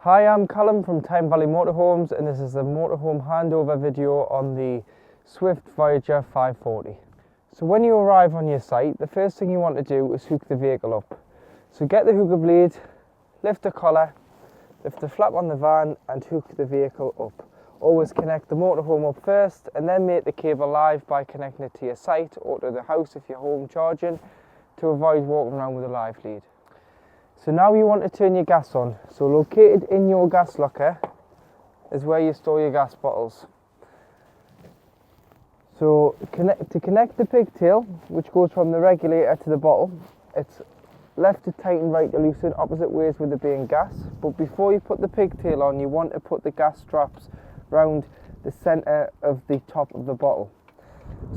Hi, I'm Callum from Tyne Valley Motorhomes, and this is the motorhome handover video on the Swift Voyager 540. So when you arrive on your site, the first thing you want to do is hook the vehicle up. So get the hooker blade, lift the collar, lift the flap on the van and hook the vehicle up. Always connect the motorhome up first and then make the cable live by connecting it to your site or to the house if you're home charging, to avoid walking around with a live lead. So now you want to turn your gas on. So located in your gas locker is where you store your gas bottles. So to connect the pigtail, which goes from the regulator to the bottle, it's left to tighten, right to loosen, opposite ways with it being gas. But before you put the pigtail on, you want to put the gas straps round the centre of the top of the bottle.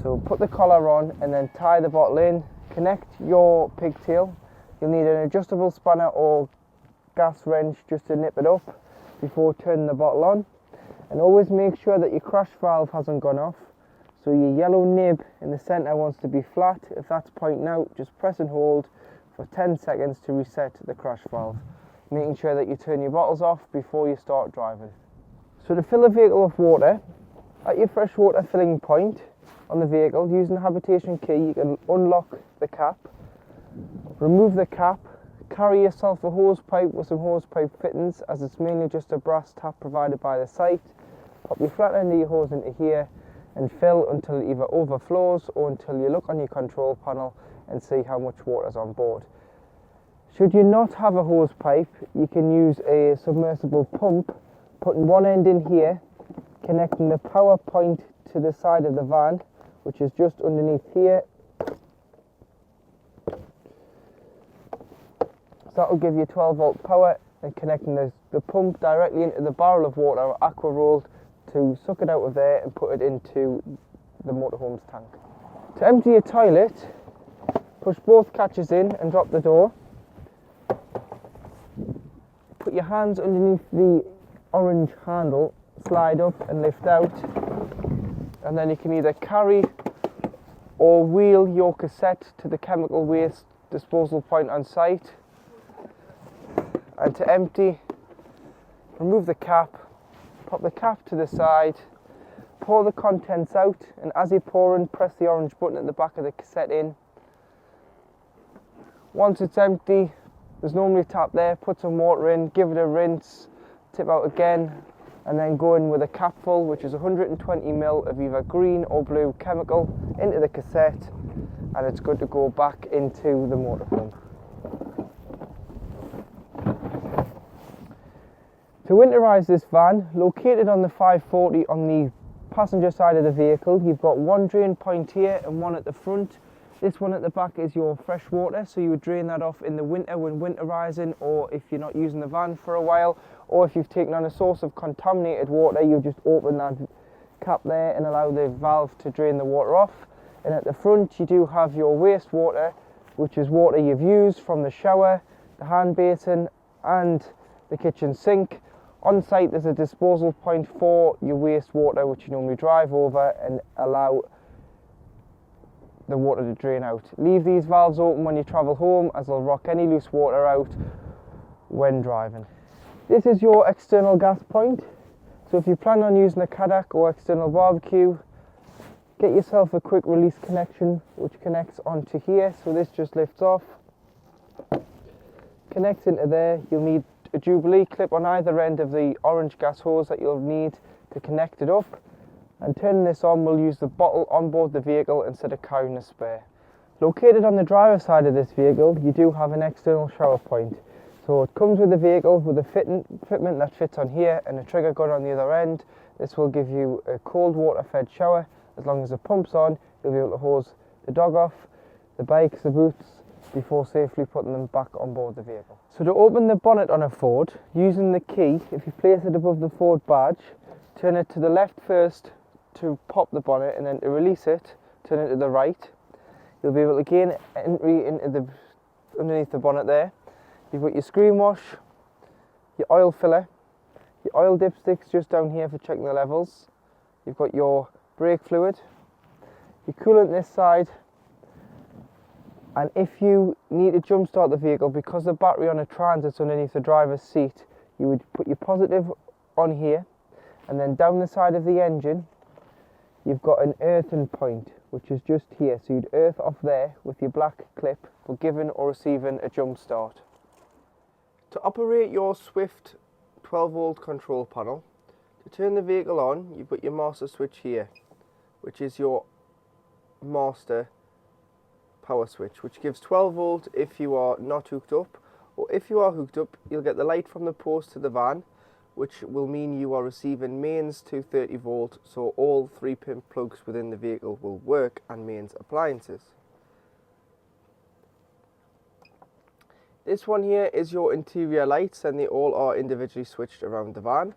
So put the collar on and then tie the bottle in, connect your pigtail. You'll need an adjustable spanner or gas wrench just to nip it up before turning the bottle on. And always make sure that your crash valve hasn't gone off. So your yellow nib in the centre wants to be flat. If that's pointing out, just press and hold for 10 seconds to reset the crash valve. Making sure that you turn your bottles off before you start driving. So to fill the vehicle with water, at your freshwater filling point on the vehicle, using the habitation key, you can unlock the cap. Remove the cap, carry yourself a hose pipe with some hose pipe fittings, as it's mainly just a brass tap provided by the site. Pop your flat end of your hose into here and fill until it either overflows or until you look on your control panel and see how much water is on board. Should you not have a hose pipe, you can use a submersible pump, putting one end in here, connecting the power point to the side of the van, which is just underneath here. So that will give you 12 volt power, and connecting the pump directly into the barrel of water or aqua rolled to suck it out of there and put it into the motorhome's tank. To empty your toilet, push both catches in and drop the door. Put your hands underneath the orange handle, slide up and lift out, and then you can either carry or wheel your cassette to the chemical waste disposal point on site. And to empty, remove the cap, pop the cap to the side, pour the contents out, and as you're pouring, press the orange button at the back of the cassette in. Once it's empty, there's normally a tap there, put some water in, give it a rinse, tip out again, and then go in with a cap full, which is 120 ml of either green or blue chemical, into the cassette, and it's good to go back into the motorhome. To winterise this van, located on the 540 on the passenger side of the vehicle, you've got one drain point here and one at the front. This one at the back is your fresh water, so you would drain that off in the winter when winterising, or if you're not using the van for a while, or if you've taken on a source of contaminated water, you just open that cap there and allow the valve to drain the water off. And at the front you do have your wastewater, which is water you've used from the shower, the hand basin and the kitchen sink. On site there's a disposal point for your wastewater, which you normally drive over and allow the water to drain out. Leave these valves open when you travel home, as they'll rock any loose water out when driving. This is your external gas point. So if you plan on using a Kadak or external barbecue, get yourself a quick release connection which connects onto here. So this just lifts off, connects into there. You'll need a Jubilee clip on either end of the orange gas hose that you'll need to connect it up. And turning this on, we'll use the bottle on board the vehicle instead of carrying a spare. Located on the driver's side of this vehicle, you do have an external shower point. So it comes with the vehicle with a fitment that fits on here and a trigger gun on the other end. This will give you a cold water fed shower. As long as the pump's on, you'll be able to hose the dog off, the bikes, the boots, before safely putting them back on board the vehicle. So to open the bonnet on a Ford, using the key, if you place it above the Ford badge, turn it to the left first to pop the bonnet, and then to release it, turn it to the right. You'll be able to gain entry into underneath the bonnet there. You've got your screen wash, your oil filler, your oil dipsticks just down here for checking the levels. You've got your brake fluid, your coolant this side, And if you need to jump start the vehicle, because the battery on a Transit's underneath the driver's seat, you would put your positive on here, and then down the side of the engine you've got an earthing point, which is just here. So you'd earth off there with your black clip for giving or receiving a jump start. To operate your Swift 12 volt control panel, to turn the vehicle on, you put your master switch here, which is your master power switch, which gives 12 volt if you are not hooked up, or if you are hooked up, you'll get the light from the post to the van, which will mean you are receiving mains to 30 volt, so all 3-pin plugs within the vehicle will work, and mains appliances. This one here is your interior lights, and they all are individually switched around the van.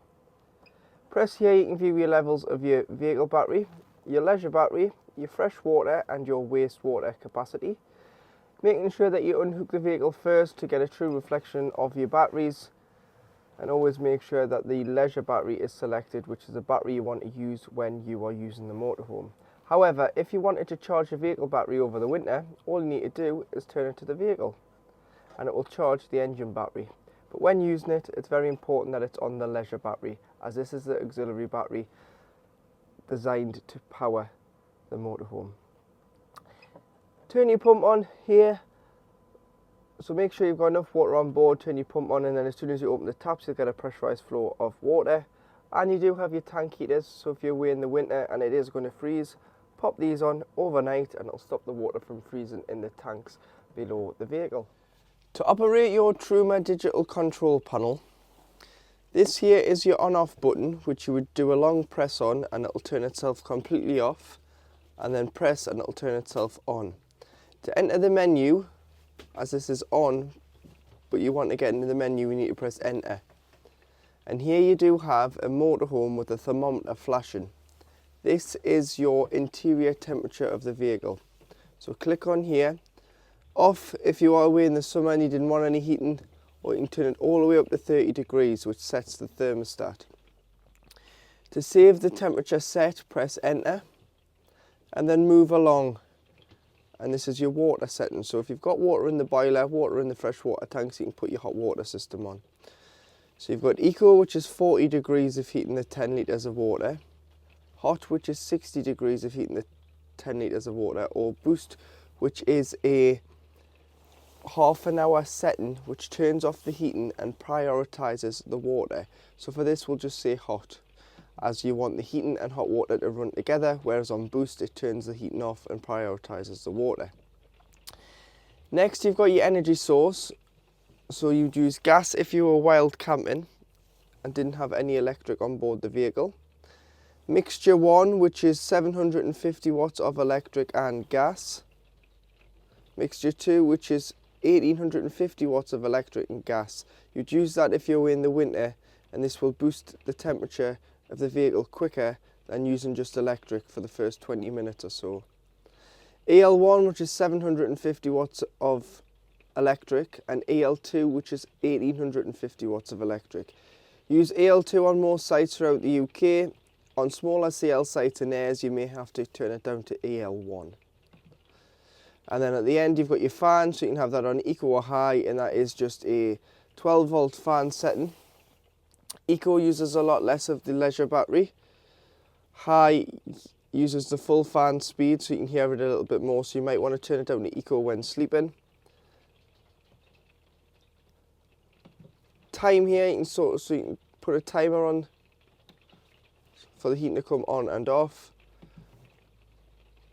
Press here, you can view your levels of your vehicle battery, your leisure battery, your fresh water and your wastewater capacity. Making sure that you unhook the vehicle first to get a true reflection of your batteries, and always make sure that the leisure battery is selected, which is the battery you want to use when you are using the motorhome. However, if you wanted to charge your vehicle battery over the winter, all you need to do is turn it to the vehicle and it will charge the engine battery. But when using it, it's very important that it's on the leisure battery, as this is the auxiliary battery designed to power the motorhome. Turn your pump on here, so make sure you've got enough water on board. Turn your pump on, and then as soon as you open the taps you'll get a pressurized flow of water. And you do have your tank heaters, so if you're away in the winter and it is going to freeze, pop these on overnight and it'll stop the water from freezing in the tanks below the vehicle. To operate your Truma digital control panel, this here is your on-off button, which you would do a long press on and it'll turn itself completely off, and then press and it'll turn itself on. To enter the menu, as this is on, but you want to get into the menu, you need to press enter. And here you do have a motorhome with a thermometer flashing. This is your interior temperature of the vehicle. So click on here. Off if you are away in the summer and you didn't want any heating, or you can turn it all the way up to 30 degrees, which sets the thermostat. To save the temperature set, press enter and then move along. And this is your water setting. So if you've got water in the boiler, water in the freshwater tanks, you can put your hot water system on. So you've got Eco, which is 40 degrees of heating the 10 litres of water. Hot, which is 60 degrees of heating the 10 litres of water. Or Boost, which is a half an hour setting which turns off the heating and prioritises the water. So for this we'll just say hot, as you want the heating and hot water to run together, whereas on Boost it turns the heating off and prioritises the water. Next you've got your energy source, so you'd use gas if you were wild camping and didn't have any electric on board the vehicle. Mixture 1, which is 750 watts of electric and gas. Mixture 2, which is 1850 watts of electric and gas. You'd use that if you're in the winter, and this will boost the temperature of the vehicle quicker than using just electric for the first 20 minutes or so. EL1, which is 750 watts of electric, and EL2, which is 1850 watts of electric. Use EL2 on most sites throughout the UK. On smaller CL sites and airs you may have to turn it down to EL1. And then at the end you've got your fan, so you can have that on Eco or High, and that is just a 12 volt fan setting. Eco uses a lot less of the leisure battery. High uses the full fan speed, so you can hear it a little bit more, so you might want to turn it down to Eco when sleeping. Time here, you can so you can put a timer on for the heating to come on and off.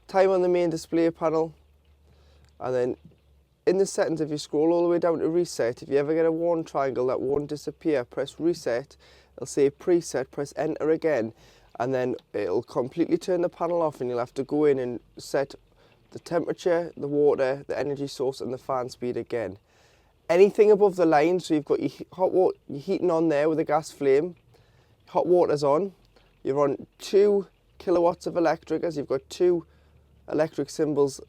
Time on the main display panel. And then in the settings, if you scroll all the way down to reset, if you ever get a warn triangle that won't disappear, press reset. It'll say preset, press enter again, and then it'll completely turn the panel off, and you'll have to go in and set the temperature, the water, the energy source and the fan speed again. Anything above the line, so you've got your hot water, your heating on there with a gas flame, hot water's on, you're on 2 kilowatts of electric, as you've got 2 electric symbols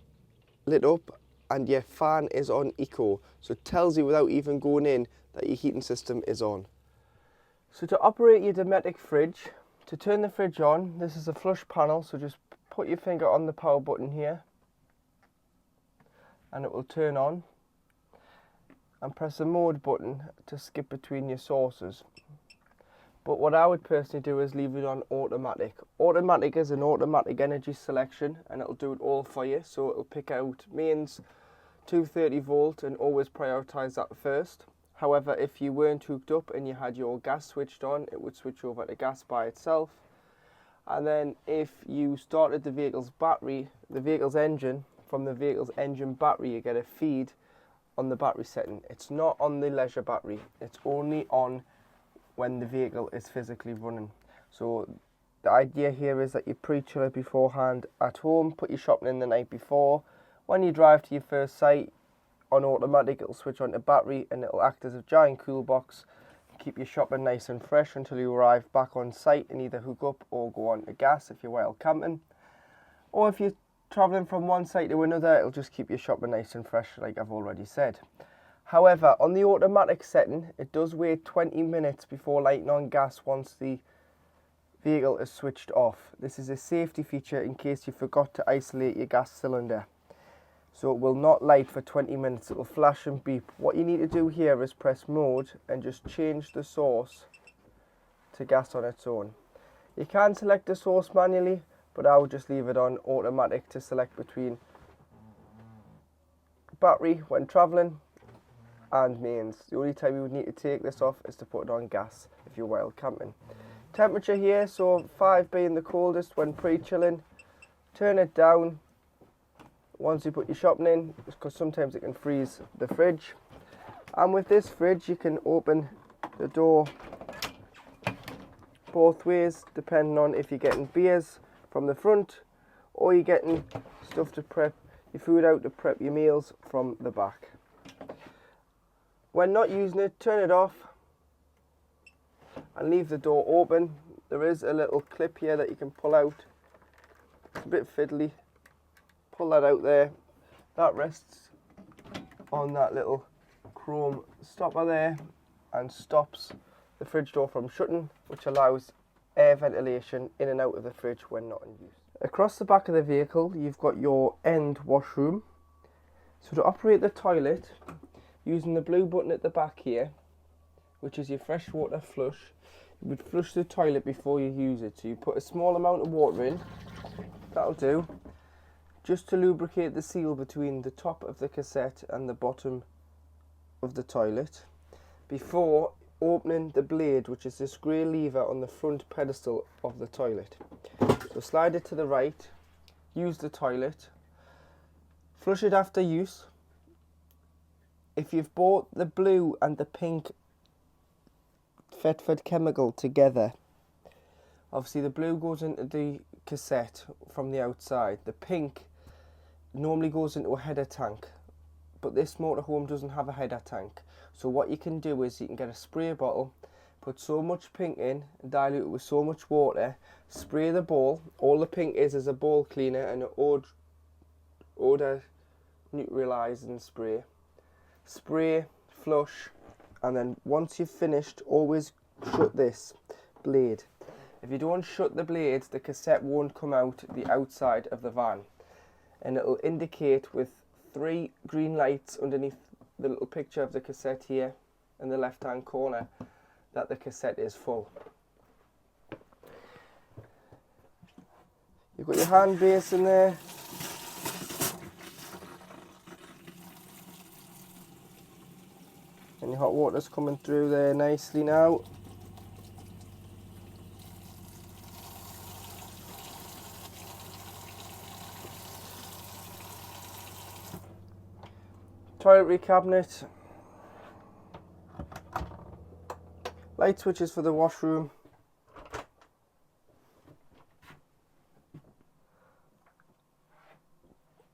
lit up, and your fan is on Eco, so it tells you without even going in that your heating system is on. So to operate your Dometic fridge, to turn the fridge on, this is a flush panel, so just put your finger on the power button here and it will turn on. and press the mode button to skip between your sources. But what I would personally do is leave it on automatic. Automatic is an automatic energy selection, and it'll do it all for you. So it'll pick out mains, 230 volt, and always prioritize that first. However, if you weren't hooked up and you had your gas switched on, it would switch over to gas by itself. And then if you started the vehicle's battery, the vehicle's engine, from the vehicle's engine battery, you get a feed on the battery setting. It's not on the leisure battery. It's only on when the vehicle is physically running. So the idea here is that you pre-chill it beforehand at home, put your shopping in the night before. When you drive to your first site, on automatic it'll switch on to battery and it'll act as a giant cool box, keep your shopping nice and fresh until you arrive back on site and either hook up or go on to gas if you're wild camping. Or if you're travelling from one site to another, it'll just keep your shopping nice and fresh, like I've already said. However, on the automatic setting, it does wait 20 minutes before lighting on gas once the vehicle is switched off. This is a safety feature in case you forgot to isolate your gas cylinder. So it will not light for 20 minutes, it will flash and beep. What you need to do here is press mode and just change the source to gas on its own. You can select the source manually, but I would just leave it on automatic to select between battery when travelling and mains. The only time you would need to take this off is to put it on gas if you're wild camping. Temperature here, so 5 being the coldest when pre-chilling. Turn it down once you put your shopping in, because sometimes it can freeze the fridge. And with this fridge you can open the door both ways, depending on if you're getting beers from the front or you're getting stuff to prep your food out, to prep your meals from the back. When not using it, turn it off and leave the door open. There is a little clip here that you can pull out. It's a bit fiddly. Pull that out there. That rests on that little chrome stopper there and stops the fridge door from shutting, which allows air ventilation in and out of the fridge when not in use. Across the back of the vehicle you've got your end washroom. So to operate the toilet, using the blue button at the back here, which is your freshwater flush, you would flush the toilet before you use it. So you put a small amount of water in, that'll do, just to lubricate the seal between the top of the cassette and the bottom of the toilet, before opening the blade, which is this grey lever on the front pedestal of the toilet. So slide it to the right, use the toilet, flush it after use. If you've bought the blue and the pink Fetford chemical together, obviously the blue goes into the cassette from the outside, the pink normally goes into a header tank, but this motorhome doesn't have a header tank. So what you can do is you can get a spray bottle, put so much pink in, dilute it with so much water, spray the bowl. All the pink is a bowl cleaner and an odour neutralising spray. Spray, flush, and then once you've finished, always shut this blade. If you don't shut the blade, the cassette won't come out the outside of the van, and it'll indicate with 3 green lights underneath the little picture of the cassette here in the left hand corner that the cassette is full. You've got your hand base in there. And your hot water's coming through there nicely now. Toiletry cabinet. Light switches for the washroom.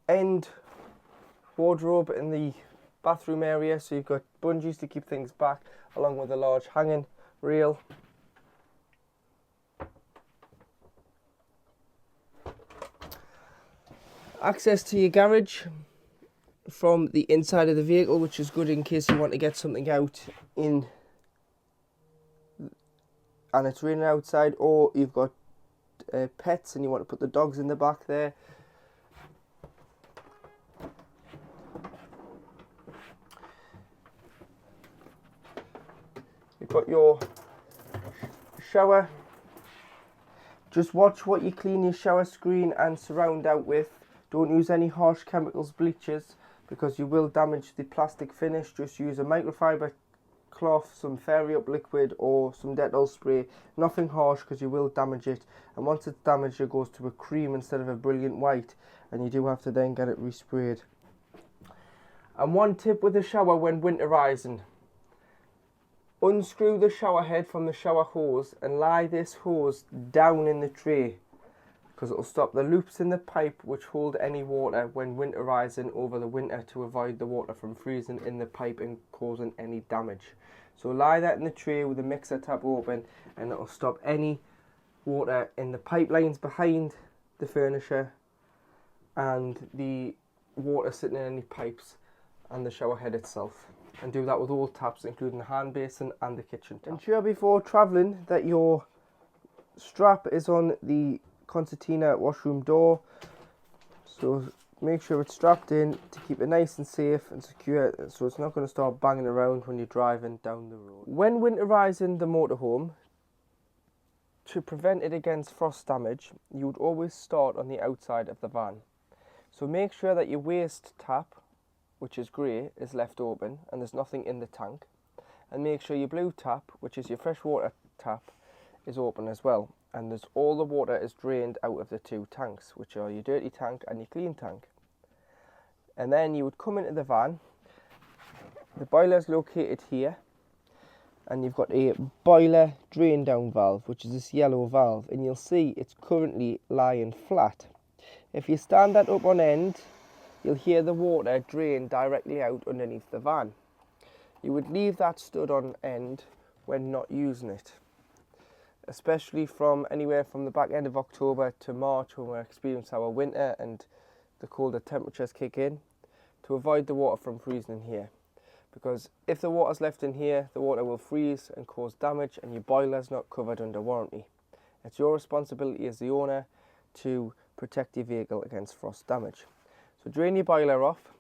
End wardrobe in the bathroom area, so you've got bungees to keep things back, along with a large hanging rail. Access to your garage from the inside of the vehicle, which is good in case you want to get something out in and it's raining outside, or you've got pets and you want to put the dogs in the back there. got your shower. Just watch what you clean your shower screen and surround out with. Don't use any harsh chemicals, bleaches, because you will damage the plastic finish. Just use a microfiber cloth, some Fairy Up liquid or some Dettol spray. Nothing harsh because you will damage it. And once it's damaged, it goes to a cream instead of a brilliant white, and you do have to then get it resprayed. And one tip with the shower when winterizing: unscrew the shower head from the shower hose and lie this hose down in the tray, because it will stop the loops in the pipe which hold any water when winterizing over the winter, to avoid the water from freezing in the pipe and causing any damage. So lie that in the tray with the mixer tap open, and it will stop any water in the pipelines behind the furniture and the water sitting in any pipes and the shower head itself. And do that with all taps, including the hand basin and the kitchen tap. Ensure before travelling that your strap is on the concertina washroom door, so make sure it's strapped in to keep it nice and safe and secure, so it's not going to start banging around when you're driving down the road. When winterizing the motorhome, to prevent it against frost damage, you would always start on the outside of the van. So make sure that your waste tap, which is grey, is left open and there's nothing in the tank, and make sure your blue tap, which is your freshwater tap, is open as well, and there's all the water is drained out of the two tanks, which are your dirty tank and your clean tank. And then you would come into the van. The boiler is located here, and you've got a boiler drain down valve, which is this yellow valve, and you'll see it's currently lying flat. If you stand that up on end, you'll hear the water drain directly out underneath the van. You would leave that stood on end when not using it, especially from anywhere from the back end of October to March, when we experience our winter and the colder temperatures kick in, to avoid the water from freezing in here. Because if the water's left in here, the water will freeze and cause damage, and your boiler's not covered under warranty. It's your responsibility as the owner to protect your vehicle against frost damage. So drain your boiler off.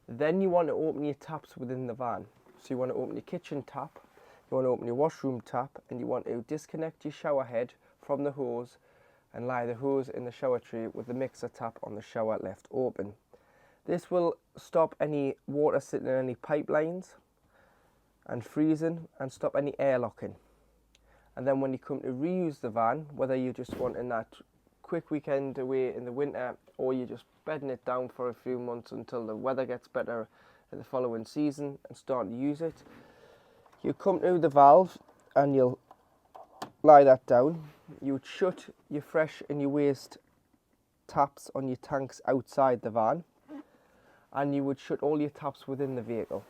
Then you want to open your taps within the van. So you want to open your kitchen tap, you want to open your washroom tap, and you want to disconnect your shower head from the hose and lie the hose in the shower tray with the mixer tap on the shower left open. This will stop any water sitting in any pipelines and freezing, and stop any air locking. And then when you come to reuse the van, whether you're just wanting that quick weekend away in the winter, or you're just bedding it down for a few months until the weather gets better in the following season and start to use it, you come to the valve and you'll lie that down. You would shut your fresh and your waste taps on your tanks outside the van, and you would shut all your taps within the vehicle.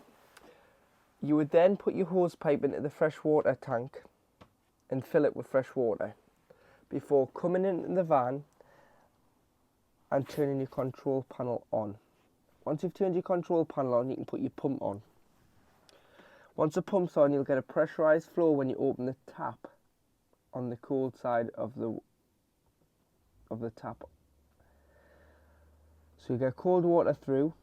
You would then put your hose pipe into the freshwater tank and fill it with fresh water before coming into the van and turning your control panel on. Once you've turned your control panel on, you can put your pump on. Once the pump's on, you'll get a pressurised flow when you open the tap on the cold side of the tap. So you get cold water through.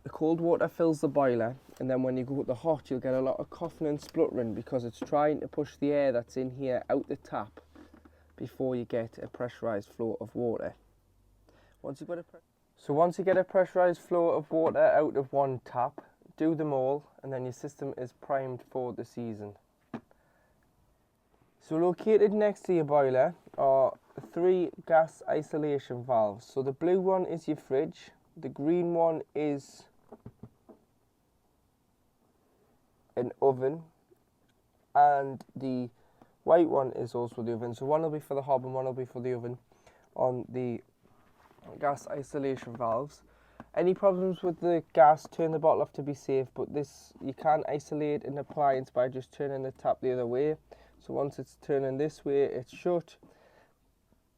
The cold water fills the boiler, and then when you go to the hot, you'll get a lot of coughing and spluttering, because it's trying to push the air that's in here out the tap before you get a pressurised flow of water. Once you get a pressurised flow of water out of one tap, do them all, and then your system is primed for the season. So located next to your boiler are 3 gas isolation valves. So the blue one is your fridge, the green one is an oven, and the white one is also the oven. So one will be for the hob and one will be for the oven on the gas isolation valves. Any problems with the gas, turn the bottle off to be safe, but this, you can isolate an appliance by just turning the tap the other way. So once it's turning this way, it's shut.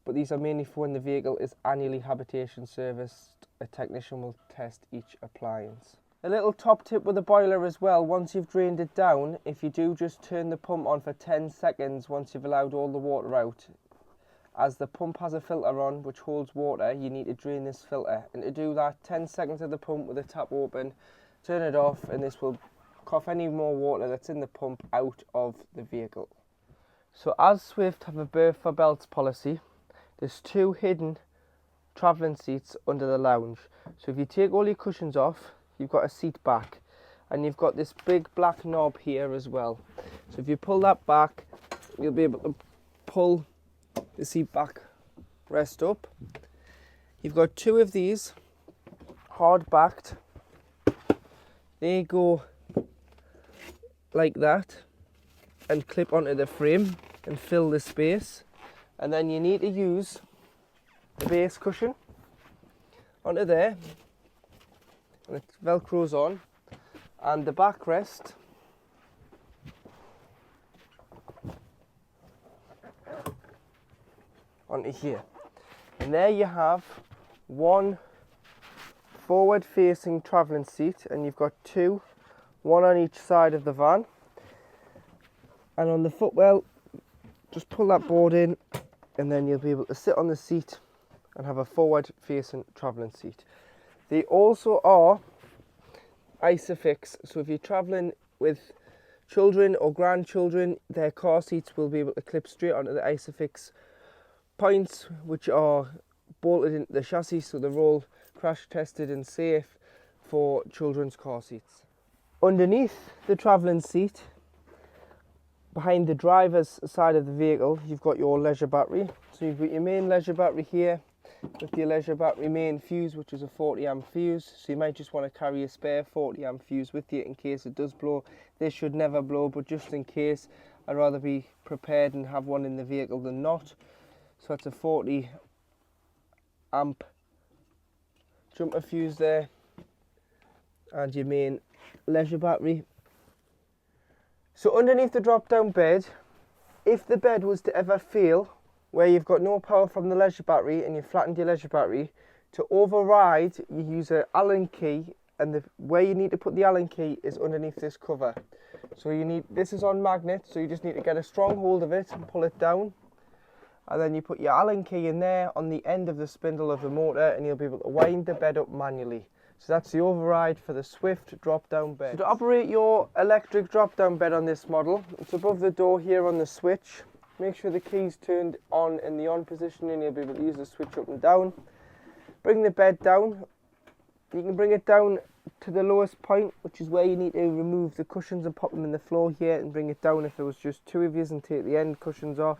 But these are mainly for when the vehicle is annually habitation serviced. A technician will test each appliance. A little top tip with the boiler as well: once you've drained it down, if you do just turn the pump on for 10 seconds once you've allowed all the water out, as the pump has a filter on which holds water, you need to drain this filter. And to do that, 10 seconds of the pump with the tap open, turn it off, and this will cough any more water that's in the pump out of the vehicle. So as Swift have a berth for belts policy, there's 2 hidden travelling seats under the lounge. So if you take all your cushions off, you've got a seat back, and you've got this big black knob here as well. So if you pull that back, you'll be able to pull the seat back rest up. You've got 2 of these hard backed. They go like that and clip onto the frame and fill the space. And then you need to use the base cushion onto there, and it velcros on, and the backrest onto here. And there you have 1 forward facing travelling seat, and you've got 2, 1 on each side of the van. And on the footwell, just pull that board in, and then you'll be able to sit on the seat and have a forward facing travelling seat. They also are Isofix, so if you're travelling with children or grandchildren, their car seats will be able to clip straight onto the Isofix points, which are bolted into the chassis, so they're all crash tested and safe for children's car seats. Underneath the travelling seat, behind the driver's side of the vehicle, you've got your leisure battery. So you've got your main leisure battery here with your leisure battery main fuse, which is a 40 amp fuse. So you might just want to carry a spare 40 amp fuse with you in case it does blow. This should never blow, but just in case, I'd rather be prepared and have one in the vehicle than not. So that's a 40 amp jumper fuse there, and your main leisure battery. So underneath the drop down bed, if the bed was to ever fail, where you've got no power from the leisure battery and you've flattened your leisure battery, to override you use an Allen key, and where you need to put the Allen key is underneath this cover. So this is on magnet, so you just need to get a strong hold of it and pull it down, and then you put your Allen key in there on the end of the spindle of the motor, and you'll be able to wind the bed up manually. So that's the override for the Swift drop-down bed. So to operate your electric drop-down bed on this model, it's above the door here on the switch. Make sure the key's turned on in the on position, and you'll be able to use the switch up and down. Bring the bed down. You can bring it down to the lowest point, which is where you need to remove the cushions and pop them in the floor here, and bring it down if there was just 2 of you, and take the end cushions off.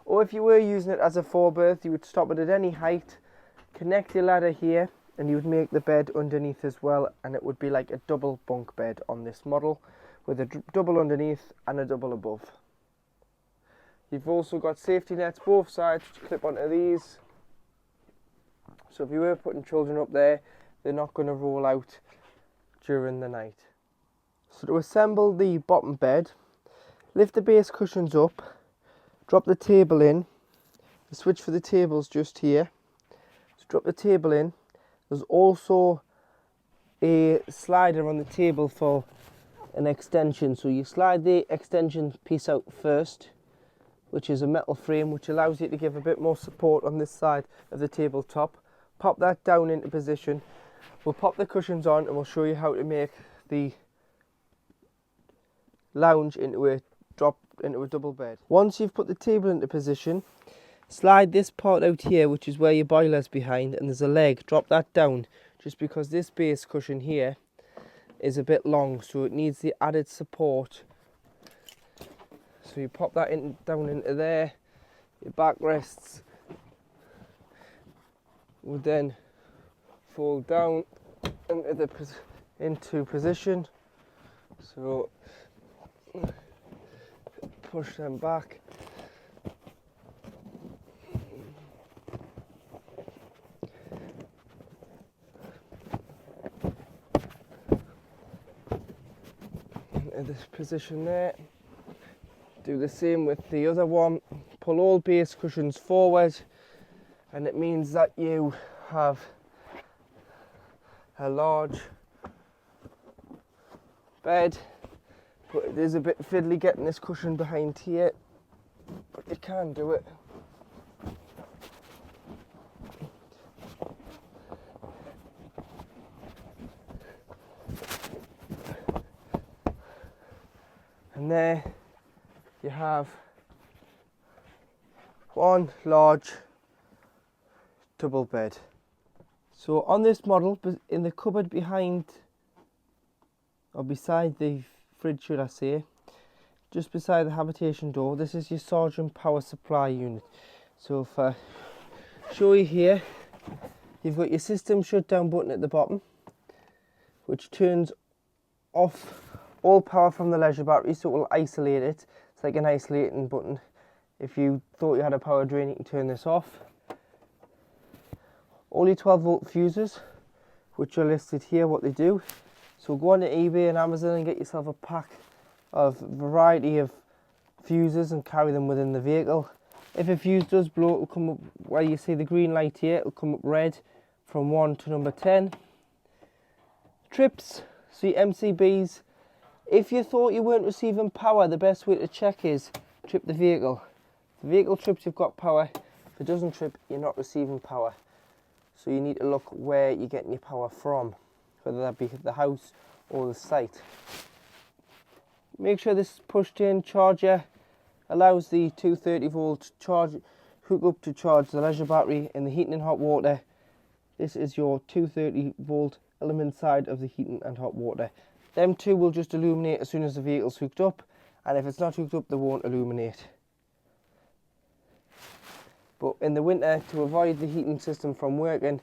Or if you were using it as a 4-berth, you would stop it at any height, connect your ladder here, and you would make the bed underneath as well, and it would be like a double bunk bed on this model, with a double underneath and a double above. You've also got safety nets both sides to clip onto these, so if you were putting children up there, they're not going to roll out during the night. So to assemble the bottom bed, lift the base cushions up, drop the table in. The switch for the table's just here, so drop the table in. There's also a slider on the table for an extension, so you slide the extension piece out first, which is a metal frame which allows you to give a bit more support on this side of the tabletop. Pop that down into position. We'll pop the cushions on, and we'll show you how to make the lounge into a double bed. Once you've put the table into position, slide this part out here, which is where your boiler's behind, and there's a leg. Drop that down, just because this base cushion here is a bit long, so it needs the added support. So you pop that down into there. Your backrests will then fold down into position. So push them back. In this position there. Do the same with the other one. Pull all base cushions forward, and it means that you have a large bed, but it is a bit fiddly getting this cushion behind here, but you can do it. And there you have one large double bed. So on this model, in the cupboard behind, or beside the fridge should I say, just beside the habitation door, this is your Sergeant power supply unit. So if I show you here, you've got your system shutdown button at the bottom, which turns off all power from the leisure battery, so it will isolate it. It's like an isolating button. If you thought you had a power drain, you can turn this off. All your 12-volt fuses, which are listed here, what they do. So go on to eBay and Amazon and get yourself a pack of variety of fuses and carry them within the vehicle. If a fuse does blow, it will come up where you see the green light here. It will come up red from 1 to number 10. Trips, so your MCBs. If you thought you weren't receiving power, the best way to check is trip the vehicle. If the vehicle trips, you've got power. If it doesn't trip, you're not receiving power. So you need to look where you're getting your power from, whether that be the house or the site. Make sure this pushed-in charger allows the 230-volt charge hook up to charge the leisure battery in the heating and hot water. This is your 230-volt element side of the heating and hot water. Them two will just illuminate as soon as the vehicle's hooked up, and if it's not hooked up, they won't illuminate. But in the winter, to avoid the heating system from working,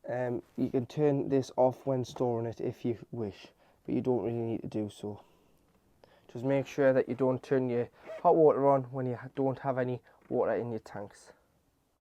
you can turn this off when storing it if you wish, but you don't really need to do so. Just make sure that you don't turn your hot water on when you don't have any water in your tanks.